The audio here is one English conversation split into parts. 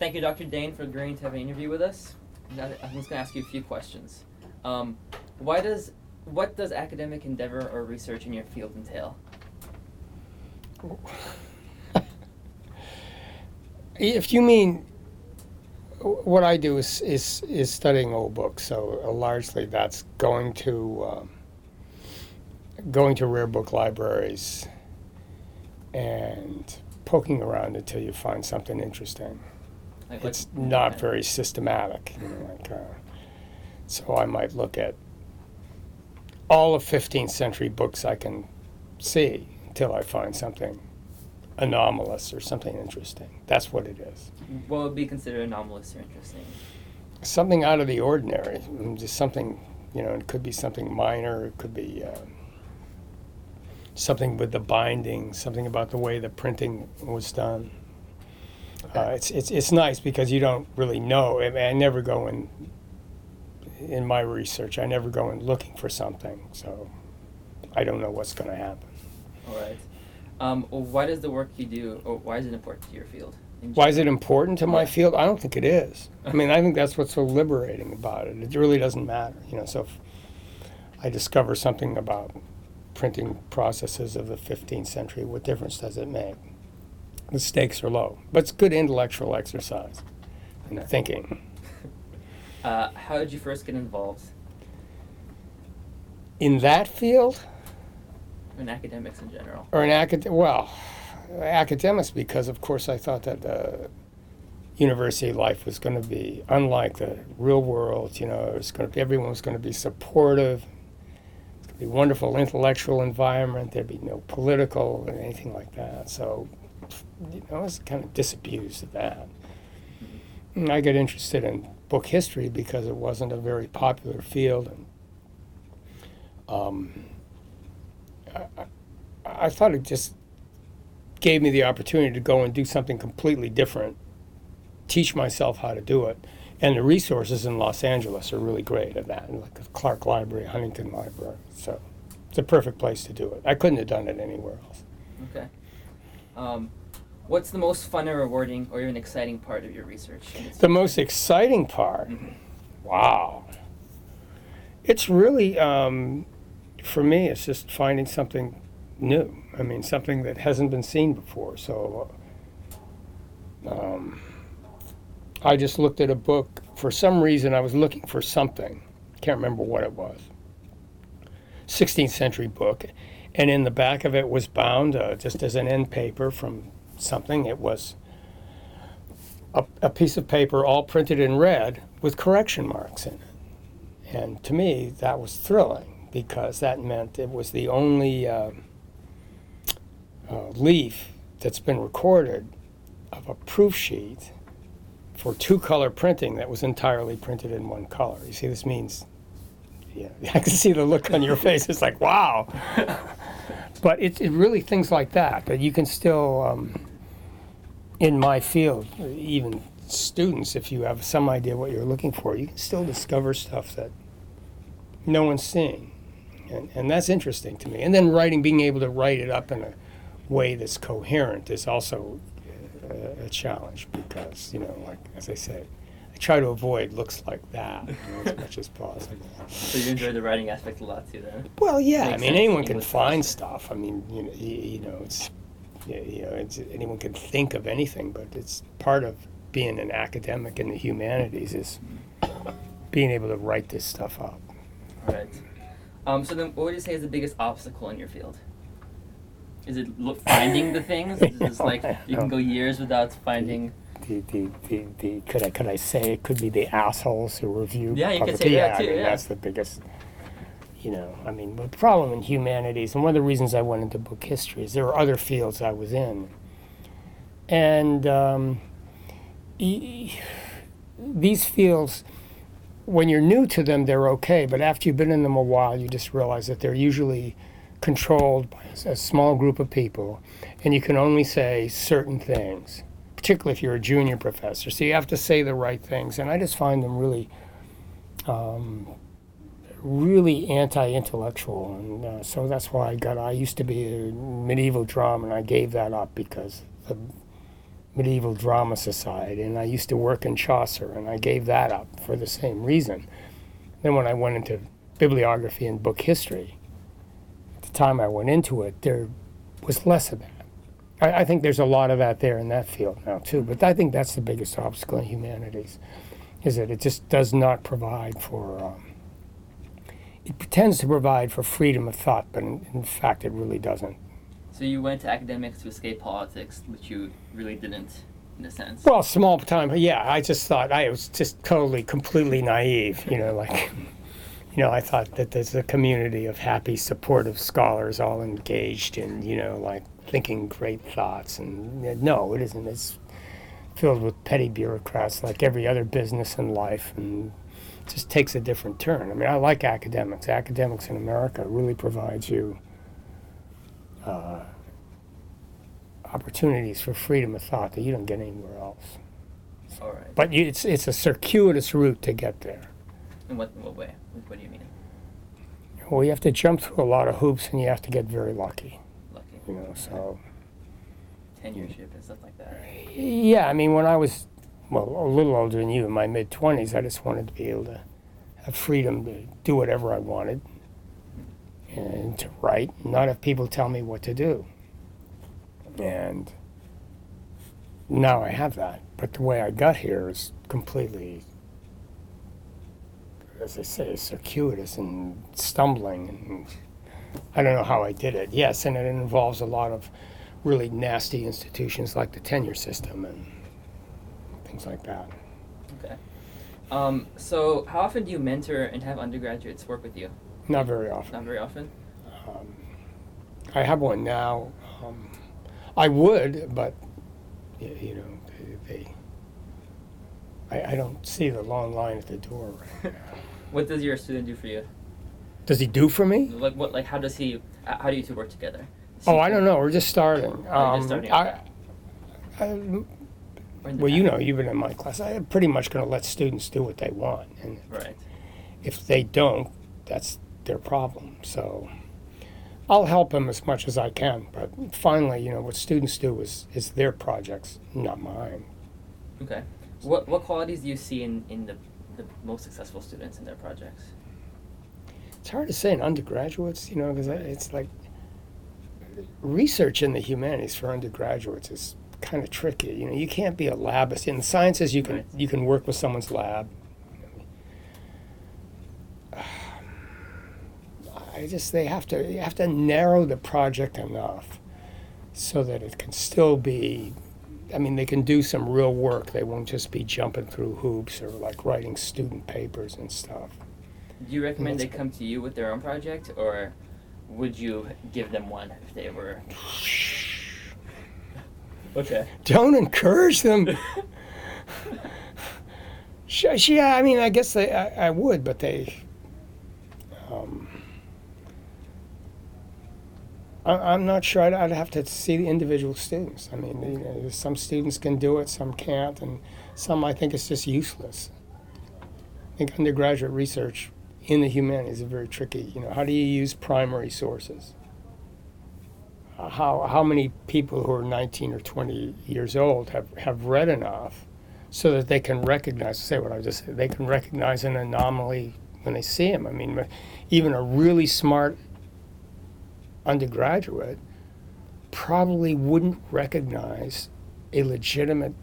thank you, Dr. Dane, for agreeing to have an interview with us. Now, I'm just going to ask you a few questions. What does academic endeavor or research in your field entail? If you mean, what I do is studying old books, so largely that's going to rare book libraries and poking around until you find something interesting. It's not very systematic, so I might look at all of 15th century books I can see until I find something anomalous or something interesting. That's what it is. What would be considered anomalous or interesting? Something out of the ordinary, just something, it could be something minor, it could be something with the binding, something about the way the printing was done. Okay. It's nice because you don't really know. I never go in my research, I never go in looking for something, so I don't know what's going to happen. All right. Why does the work you do, or why is it important to your field? Why is it important to my field? I don't think it is. I think that's what's so liberating about it. It really doesn't matter. So if I discover something about printing processes of the 15th century, what difference does it make? The stakes are low. But it's good intellectual exercise in thinking. How did you first get involved? In that field? In academics in general. Or in academics, because of course I thought that university life was going to be unlike the real world. Everyone was going to be supportive. It's going to be a wonderful intellectual environment. There'd be no political or anything like that. So, I was kind of disabused of that. And I got interested in book history because it wasn't a very popular field, and I thought it just gave me the opportunity to go and do something completely different, teach myself how to do it. And the resources in Los Angeles are really great at that, like the Clark Library, Huntington Library. So it's a perfect place to do it. I couldn't have done it anywhere else. Okay. What's the most fun or rewarding or even exciting part of your research? The most exciting part? Mm-hmm. Wow. It's really, for me, it's just finding something new. Something that hasn't been seen before. So I just looked at a book. For some reason, I was looking for something. Can't remember what it was. 16th century book. And in the back of it was bound, just as an end paper from something. It was a piece of paper all printed in red with correction marks in it. And to me, that was thrilling because that meant it was the only leaf that's been recorded of a proof sheet for two-color printing that was entirely printed in one color. You see, this means, I can see the look on your face. It's like, wow. But it really things like that you can still, in my field, even students, if you have some idea what you're looking for, you can still discover stuff that no one's seeing. And that's interesting to me. And then being able to write it up in a way that's coherent is also a challenge because, like, as I say, I try to avoid looks like that as much as possible. So you enjoy the writing aspect a lot too, then? Well, yeah. Makes Anyone sense. can find stuff. It's anyone can think of anything, but it's part of being an academic in the humanities is being able to write this stuff up. All right. So then, what would you say is the biggest obstacle in your field? Is it finding the things? Is it just like you can go years without finding? Could I say it could be the assholes who review? Yeah, you could say that too. That's the biggest. The problem in humanities, and one of the reasons I went into book history is there were other fields I was in, and these fields, when you're new to them, they're okay, but after you've been in them a while, you just realize that they're usually controlled by a small group of people, and you can only say certain things, particularly if you're a junior professor. So you have to say the right things, and I just find them really, really anti-intellectual, and so that's why I used to be a medieval drama, and I gave that up because medieval drama society, and I used to work in Chaucer, and I gave that up for the same reason. Then when I went into bibliography and book history, at the time I went into it, there was less of that. I think there's a lot of that there in that field now too, but I think that's the biggest obstacle in humanities, is that it just does not provide for, it pretends to provide for freedom of thought, but in fact it really doesn't. So you went to academics to escape politics, which you really didn't, in a sense. Well, small time, but yeah, I just thought I was just totally, completely naive, I thought that there's a community of happy, supportive scholars all engaged in, thinking great thoughts. And no, it isn't. It's filled with petty bureaucrats like every other business in life, and it just takes a different turn. I mean, I like academics. Academics in America really provides you opportunities for freedom of thought that you don't get anywhere else. All right. But it's a circuitous route to get there. In what way? What do you mean? Well, you have to jump through a lot of hoops, and you have to get very lucky. So. Tenureship and stuff like that. Yeah, I mean, when I was, a little older than you, in my mid-20s, I just wanted to be able to have freedom to do whatever I wanted and to write, and not have people tell me what to do. And now I have that, but the way I got here is completely, as I say, circuitous and stumbling, and I don't know how I did it. Yes, and it involves a lot of really nasty institutions like the tenure system and things like that. Okay. So how often do you mentor and have undergraduates work with you? Not very often. Not very often? I have one now. I would, but I don't see the long line at the door right now. What does your student do for you? Does he do for me? How do you two work together? I don't know. We're just starting. Just starting. You've been in my class. I'm pretty much going to let students do what they want, and right. If they don't, that's their problem. So I'll help them as much as I can. But finally, what students do is their projects, not mine. Okay. What qualities do you see in the most successful students in their projects? It's hard to say in undergraduates, because it's like research in the humanities for undergraduates is kind of tricky. You can't be a labist. In the sciences, you can work with someone's lab. You have to narrow the project enough so that it can still be. I mean, they can do some real work. They won't just be jumping through hoops or like writing student papers and stuff. Do you recommend they come to you with their own project, or would you give them one if they were? Okay. Don't encourage them. Yeah, I mean, I guess I would, but they. I'm not sure. I'd have to see the individual students. I mean, some students can do it, some can't, and some I think it's just useless. I think undergraduate research in the humanities is very tricky. How do you use primary sources? How many people who are 19 or 20 years old have read enough so that they can recognize, say what I just said, they can recognize an anomaly when they see him. I mean, even a really smart undergraduate probably wouldn't recognize a legitimate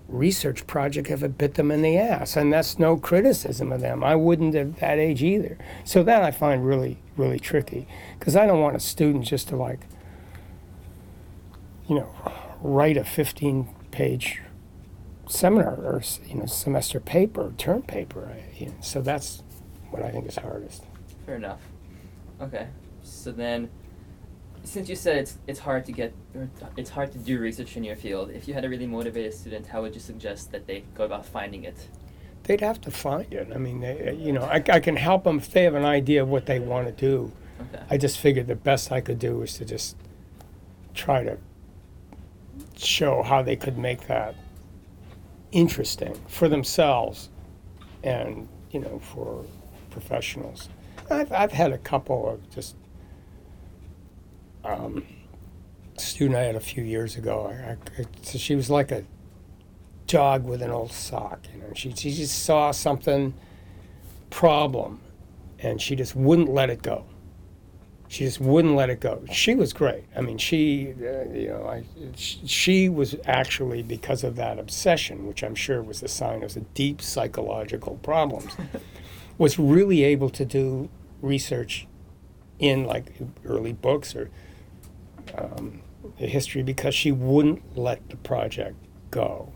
research project if it bit them in the ass, and that's no criticism of them. I wouldn't at that age either. So that I find really, really tricky, because I don't want a student just to write a 15-page seminar or semester paper, term paper. So that's what I think is hardest. Fair enough. Okay. So then, since you said it's hard to do research in your field, if you had a really motivated student, how would you suggest that they go about finding it? They'd have to find it. I mean, I can help them if they have an idea of what they want to do. Okay. I just figured the best I could do was to just try to show how they could make that interesting for themselves and, for professionals. I've had a couple of just student I had a few years ago. So she was like a dog with an old sock. She just saw something problem, and she just wouldn't let it go. She just wouldn't let it go. She was great. I mean, she was actually, because of that obsession, which I'm sure was a sign of the deep psychological problems, was really able to do research in like early books or history, because she wouldn't let the project go.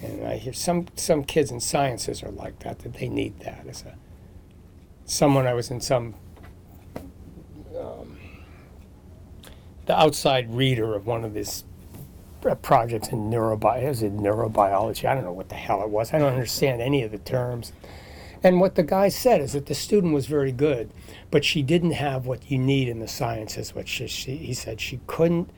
And I hear some kids in sciences are like that they need that. As someone I was in some the outside reader of one of these projects in neurobiology. I don't know what the hell it was. I don't understand any of the terms. And what the guy said is that the student was very good, but she didn't have what you need in the sciences. He said she couldn't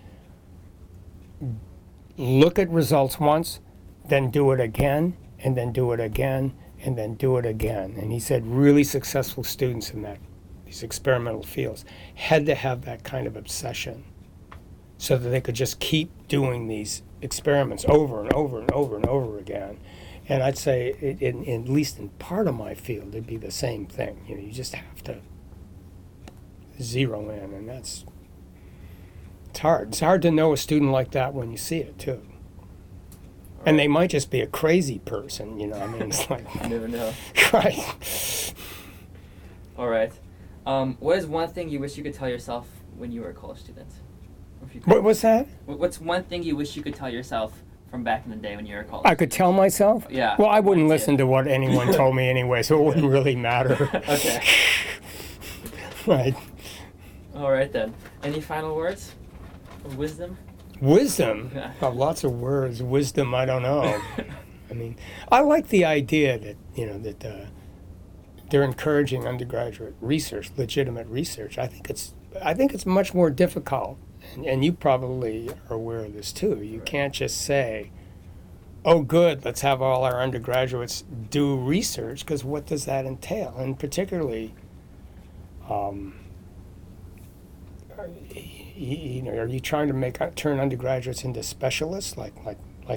look at results once, then do it again, and then do it again, and then do it again. And he said really successful students in these experimental fields had to have that kind of obsession so that they could just keep doing these experiments over and over and over and over again. And I'd say, at least in part of my field, it'd be the same thing. You just have to zero in, and it's hard. It's hard to know a student like that when you see it, too. And they might just be a crazy person, I mean, it's like... You never know. Right. All right. What is one thing you wish you could tell yourself when you were a college student? What was that? What's one thing you wish you could tell yourself from back in the day when you were a college I could tell myself? Yeah. Well, I wouldn't listen to what anyone told me anyway, so it wouldn't really matter. Okay. Right. All right, then. Any final words of wisdom? Wisdom? Yeah. Oh, lots of words. Wisdom, I don't know. I mean, I like the idea that, that they're encouraging undergraduate research, legitimate research. I think it's much more difficult, and you probably are aware of this too. You can't just say, "Oh, good, let's have all our undergraduates do research," because what does that entail? And particularly, are you trying to turn undergraduates into specialists like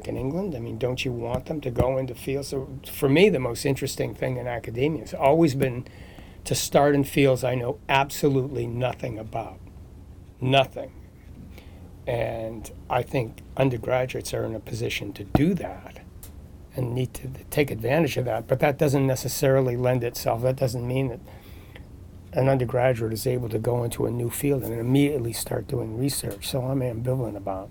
in England? I mean, don't you want them to go into fields? So for me, the most interesting thing in academia has always been to start in fields I know absolutely nothing about. Nothing. And I think undergraduates are in a position to do that and need to take advantage of that. But that doesn't necessarily lend itself. That doesn't mean that an undergraduate is able to go into a new field and immediately start doing research. So I'm ambivalent about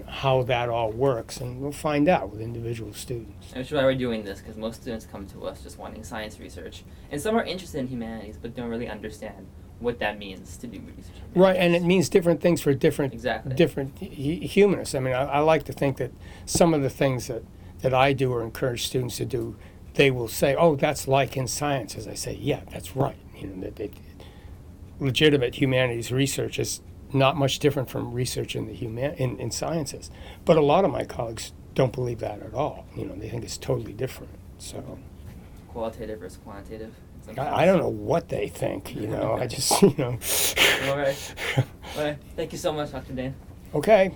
how that all works, and we'll find out with individual students. Which is why we're doing this, because most students come to us just wanting science research. And some are interested in humanities, but don't really understand what that means to do research. Right, and it means different things for different humanists. I mean, I like to think that some of the things that I do or encourage students to do, they will say, "Oh, that's like in sciences." I say, "Yeah, that's right." Legitimate humanities research is not much different from research in in sciences. But a lot of my colleagues don't believe that at all. They think it's totally different. So qualitative versus quantitative. I don't know what they think. I just All right. Thank you so much, Dr. Dane. Okay.